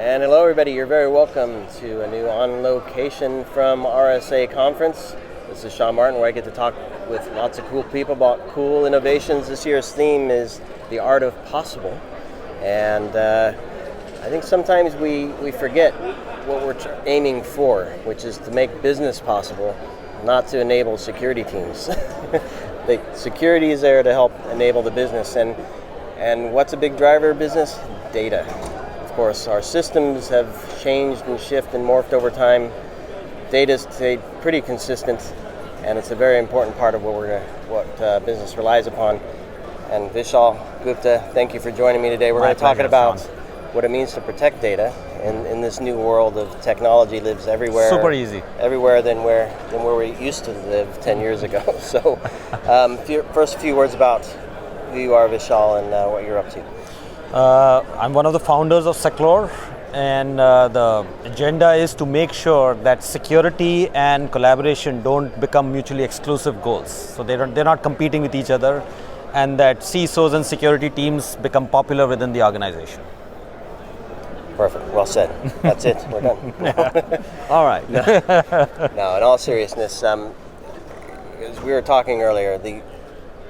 And hello everybody, you're very welcome to a new On Location from RSA Conference. This is Sean Martin, where I get to talk with lots of cool people about cool innovations. This year's theme is the art of possible. And I think sometimes we forget what we're aiming for, which is to make business possible, not to enable security teams. The security is there to help enable the business. And what's a big driver of business? Data. Of course, our systems have changed and shifted and morphed over time. Data's stayed pretty consistent, and it's a very important part of what business relies upon. And Vishal Gupta, thank you for joining me today. We're going to talk about what it means to protect data in this new world of technology. Lives everywhere. Super easy. Everywhere than where we used to live 10 years ago. So, first few words about who you are, Vishal, and what you're up to. I'm one of the founders of Seclore, and the agenda is to make sure that security and collaboration don't become mutually exclusive goals. So they're not competing with each other, and that CISOs and security teams become popular within the organization. Perfect. Well said. That's it. We're done. All right. Now, in all seriousness, as we were talking earlier, the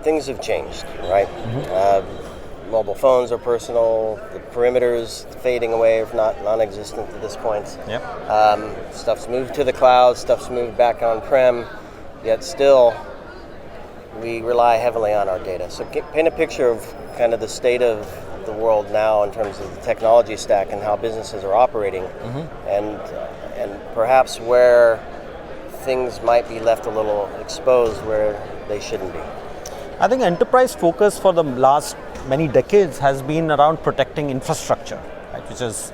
things have changed, right? Mm-hmm. Mobile phones are personal, the perimeters fading away, if not non-existent at this point. Yep. Stuff's moved to the cloud, stuff's moved back on-prem, yet still we rely heavily on our data. So paint a picture of kind of the state of the world now in terms of the technology stack and how businesses are operating, mm-hmm. and perhaps where things might be left a little exposed where they shouldn't be. I think enterprise focus for the last many decades has been around protecting infrastructure, right, which is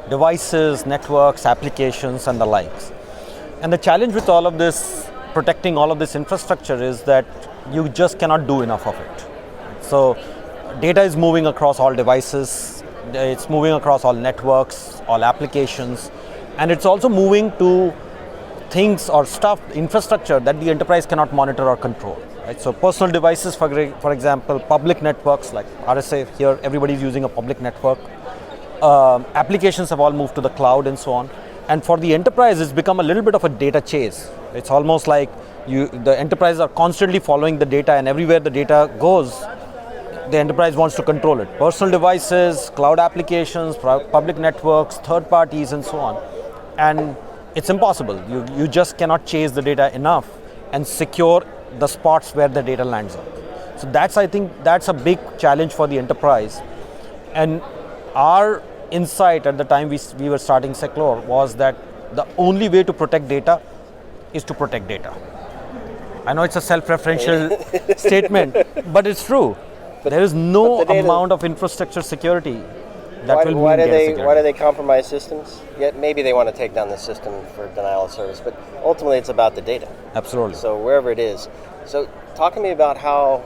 devices, networks, applications, and the likes. And the challenge with all of this, protecting all of this infrastructure, is that you just cannot do enough of it. So data is moving across all devices, it's moving across all networks, all applications, and it's also moving to things or stuff, infrastructure that the enterprise cannot monitor or control. Right? So personal devices, for example, public networks like RSA, here everybody's using a public network. Applications have all moved to the cloud and so on. And for the enterprise, it's become a little bit of a data chase. It's almost like the enterprise are constantly following the data, and everywhere the data goes, the enterprise wants to control it. Personal devices, cloud applications, public networks, third parties, and so on. And it's impossible. You just cannot chase the data enough and secure the spots where the data lands up. So I think that's a big challenge for the enterprise. And our insight at the time we were starting Seclore was that the only way to protect data is to protect data. I know it's a self-referential statement, but it's true. There is no amount of infrastructure security that will mean data security. Why do they compromise systems? Yet maybe they want to take down the system for denial of service, but ultimately it's about the data. Absolutely. So wherever it is. So talk to me about how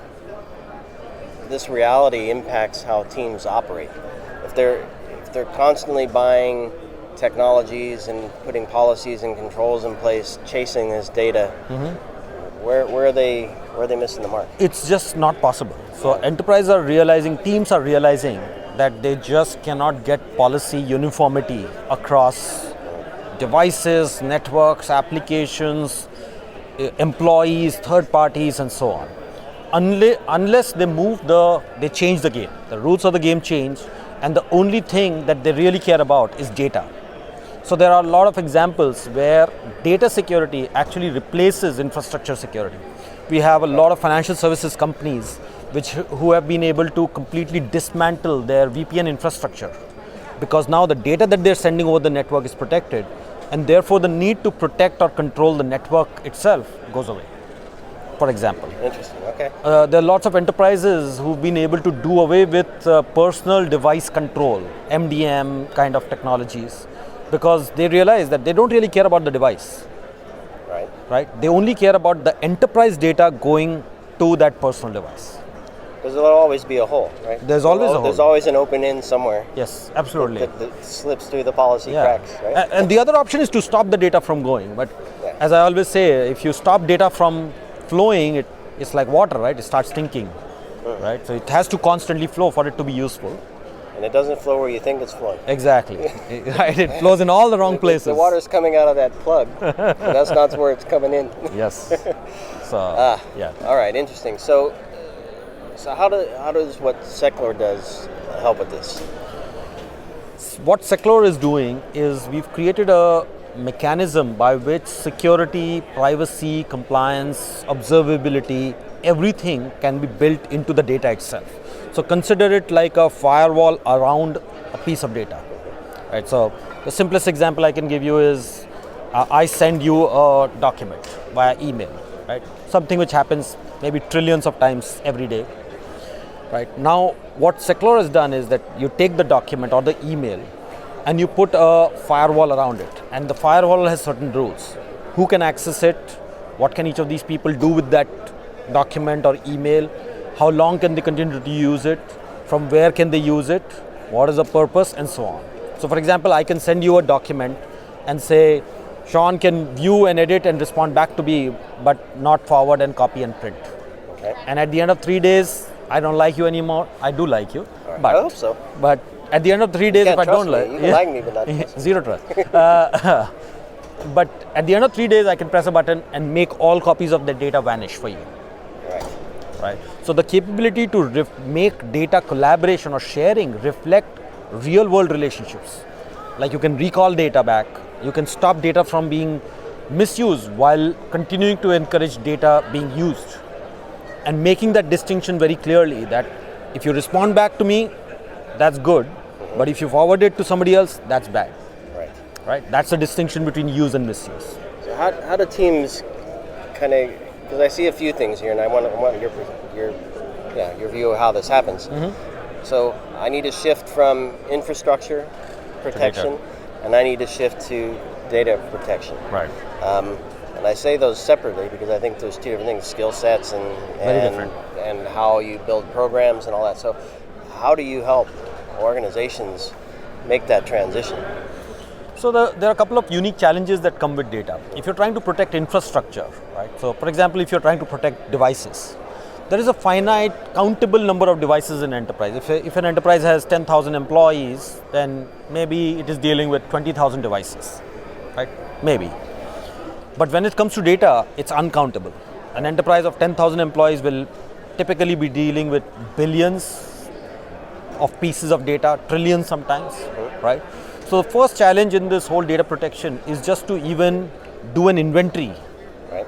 this reality impacts how teams operate. If they're constantly buying technologies and putting policies and controls in place, chasing this data, mm-hmm. where are they missing the mark? It's just not possible. So enterprises are realizing, teams are realizing that they just cannot get policy uniformity across devices, networks, applications, employees, third parties, and so on. Unless they change the game. The rules of the game change, and the only thing that they really care about is data. So there are a lot of examples where data security actually replaces infrastructure security. We have a lot of financial services companies who have been able to completely dismantle their VPN infrastructure, because now the data that they're sending over the network is protected, and therefore the need to protect or control the network itself goes away, for example. Interesting, okay. There are lots of enterprises who've been able to do away with personal device control, MDM kind of technologies, because they realize that they don't really care about the device. Right? They only care about the enterprise data going to that personal device. Because there'll always be a hole, right? There's always a hole. There's always an open end somewhere. Yes, absolutely. That slips through the policy cracks, right? And the other option is to stop the data from going. But as I always say, if you stop data from flowing, it's like water, right? It starts stinking, right? So it has to constantly flow for it to be useful. And it doesn't flow where you think it's flowing. Exactly. Right. It flows in all the wrong places. The water's coming out of that plug, but that's not where it's coming in. Yes. So yeah. All right, interesting. So how does what Seclore does help with this? What Seclore is doing is we've created a mechanism by which security, privacy, compliance, observability, everything can be built into the data itself. So consider it like a firewall around a piece of data. Right. So the simplest example I can give you is I send you a document via email. Right. Something which happens maybe trillions of times every day. Right. Now what Seclore has done is that you take the document or the email and you put a firewall around it, and the firewall has certain rules. Who can access it? What can each of these people do with that document or email? How long can they continue to use it? From where can they use it? What is the purpose? And so on. So for example, I can send you a document and say, Sean can view and edit and respond back to me, but not forward and copy and print. Okay. And at the end of 3 days, I don't like you anymore. I do like you. Right. But, I hope so. But at the end of 3 days, if I don't like you, can like me, but not trust me. Zero trust. But at the end of 3 days, I can press a button and make all copies of the data vanish for you. Right. So the capability to make data collaboration or sharing reflect real world relationships. Like you can recall data back, you can stop data from being misused while continuing to encourage data being used. And making that distinction very clearly that if you respond back to me, that's good, but if you forward it to somebody else, that's bad. Right? That's the distinction between use and misuse. So how do teams kind of, because I see a few things here, and I want your view of how this happens. Mm-hmm. So I need to shift from infrastructure protection, and I need to shift to data protection. Right. And I say those separately because I think there's two different things: skill sets and how you build programs and all that. So how do you help organizations make that transition? So there are a couple of unique challenges that come with data. If you're trying to protect infrastructure, right? So for example, if you're trying to protect devices, there is a finite countable number of devices in enterprise. If an enterprise has 10,000 employees, then maybe it is dealing with 20,000 devices, right? Maybe. But when it comes to data, it's uncountable. An enterprise of 10,000 employees will typically be dealing with billions of pieces of data, trillions sometimes, right? So the first challenge in this whole data protection is just to even do an inventory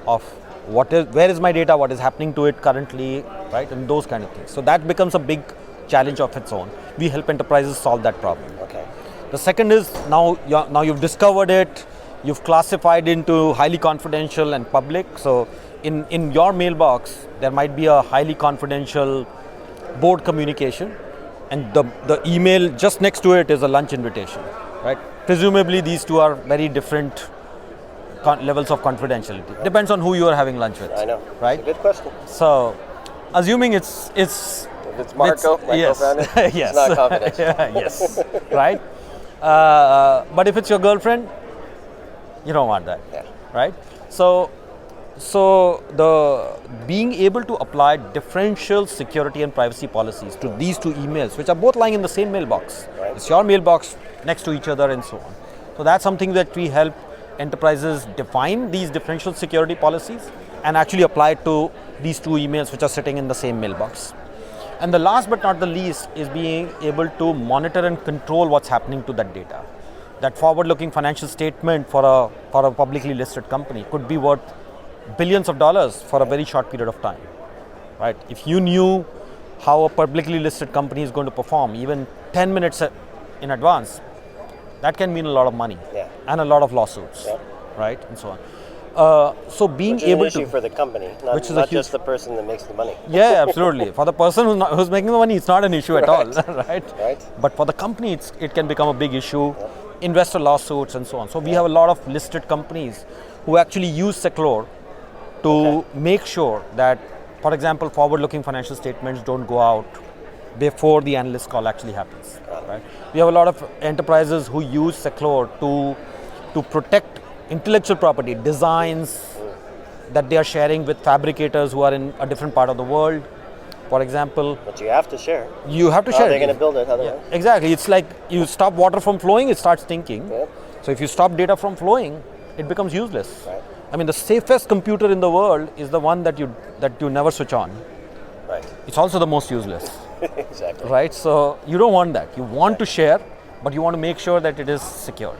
of where is my data, what is happening to it currently, right, and those kind of things. So that becomes a big challenge of its own. We help enterprises solve that problem. Okay. The second is now you've discovered it, you've classified into highly confidential and public. So in your mailbox, there might be a highly confidential board communication, and the email just next to it is a lunch invitation. Right? Presumably these two are very different levels of confidentiality. Depends on who you are having lunch with. I know. Right? It's a good question. So, assuming it's if it's Marco, my yes, co-founder, yes, it's not confidential. yes, right. But if it's your girlfriend, you don't want that. Yeah. Right. So the being able to apply differential security and privacy policies to these two emails, which are both lying in the same mailbox. Right. It's your mailbox next to each other and so on. So that's something that we help enterprises define these differential security policies and actually apply it to these two emails which are sitting in the same mailbox. And the last but not the least is being able to monitor and control what's happening to that data. That forward-looking financial statement for a publicly listed company could be worth billions of dollars for a very short period of time, right? If you knew how a publicly listed company is going to perform even 10 minutes in advance, that can mean a lot of money and a lot of lawsuits, right? And so on. So being which is able an issue to for the company, not just the person that makes the money. Yeah, absolutely. For the person who's making the money, it's not an issue at all, right? But for the company, it can become a big issue. Investor lawsuits and so on. So we have a lot of listed companies who actually use Seclore to make sure that, for example, forward-looking financial statements don't go out before the analyst call actually happens. Right? We have a lot of enterprises who use Seclore to protect intellectual property, designs that they are sharing with fabricators who are in a different part of the world, For example, but you have to share. You have to How share. are they going to build it otherwise? Yeah, exactly. It's like you stop water from flowing, it starts stinking. Yep. So if you stop data from flowing, it becomes useless. Right. I mean, the safest computer in the world is the one that you never switch on. Right. It's also the most useless. Exactly. Right? So you don't want that. You want to share, but you want to make sure that it is secure.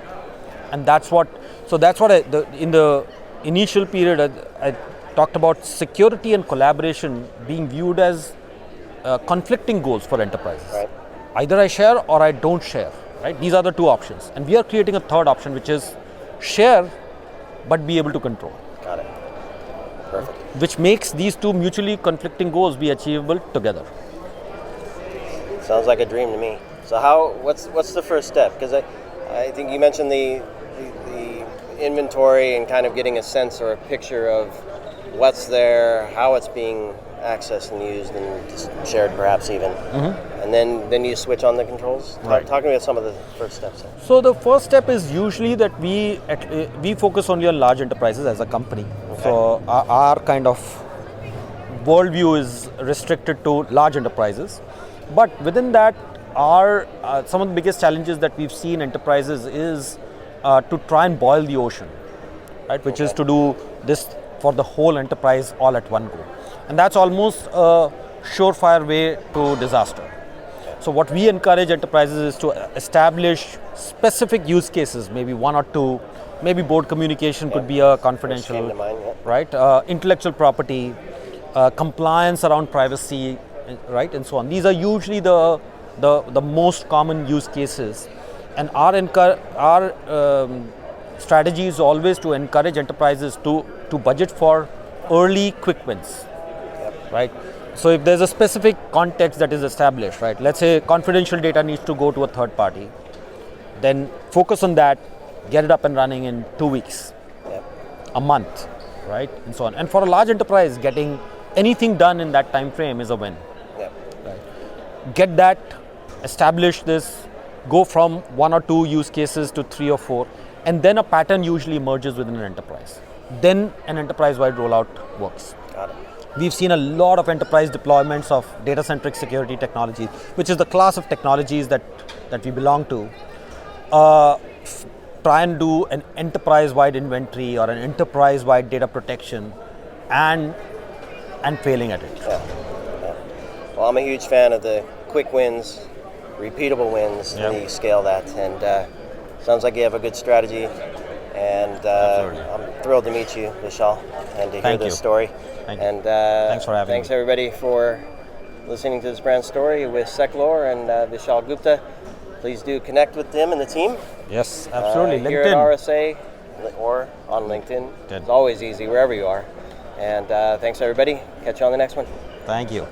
And that's what in the initial period I talked about security and collaboration being viewed as conflicting goals for enterprises. Right. Either I share or I don't share. Right? These are the two options. And we are creating a third option, which is share, but be able to control. Got it. Perfect. Which makes these two mutually conflicting goals be achievable together. Sounds like a dream to me. So what's the first step? Because I think you mentioned the inventory and kind of getting a sense or a picture of what's there, how it's being accessed and used and shared perhaps even. And then you switch on the controls. Right. Talk to me about some of the first steps there. So the first step is usually that we focus only on large enterprises as a company. Okay. So our kind of worldview is restricted to large enterprises. But within that, some of the biggest challenges that we've seen enterprises is to try and boil the ocean, right? Which is to do this for the whole enterprise all at one go. And that's almost a surefire way to disaster. So what we encourage enterprises is to establish specific use cases, maybe one or two, maybe board communication could be a confidential, Came to mind, yeah. right? Intellectual property, compliance around privacy, right, and so on. These are usually the most common use cases, and our strategy is always to encourage enterprises to budget for early quick wins, right? So if there's a specific context that is established, right, let's say confidential data needs to go to a third party, then focus on that, get it up and running in 2 weeks, a month, right, and so on. And for a large enterprise, getting anything done in that time frame is a win. Right. Get that, establish this, go from 1 or 2 use cases to 3 or 4, and then a pattern usually emerges within an enterprise. Then an enterprise-wide rollout works. Got it. We've seen a lot of enterprise deployments of data-centric security technology, which is the class of technologies that we belong to. Try and do an enterprise-wide inventory or an enterprise-wide data protection, and failing at it. Yeah. Well, I'm a huge fan of the quick wins, repeatable wins. We scale that, and sounds like you have a good strategy. And I'm thrilled to meet you, Vishal, and to hear this story. Thank you. And thanks for having me. Thanks everybody for listening to this brand story with Seclore and Vishal Gupta. Please do connect with them and the team. Yes, absolutely. Here at RSA or on LinkedIn. It's always easy wherever you are. And thanks everybody. Catch you on the next one. Thank you.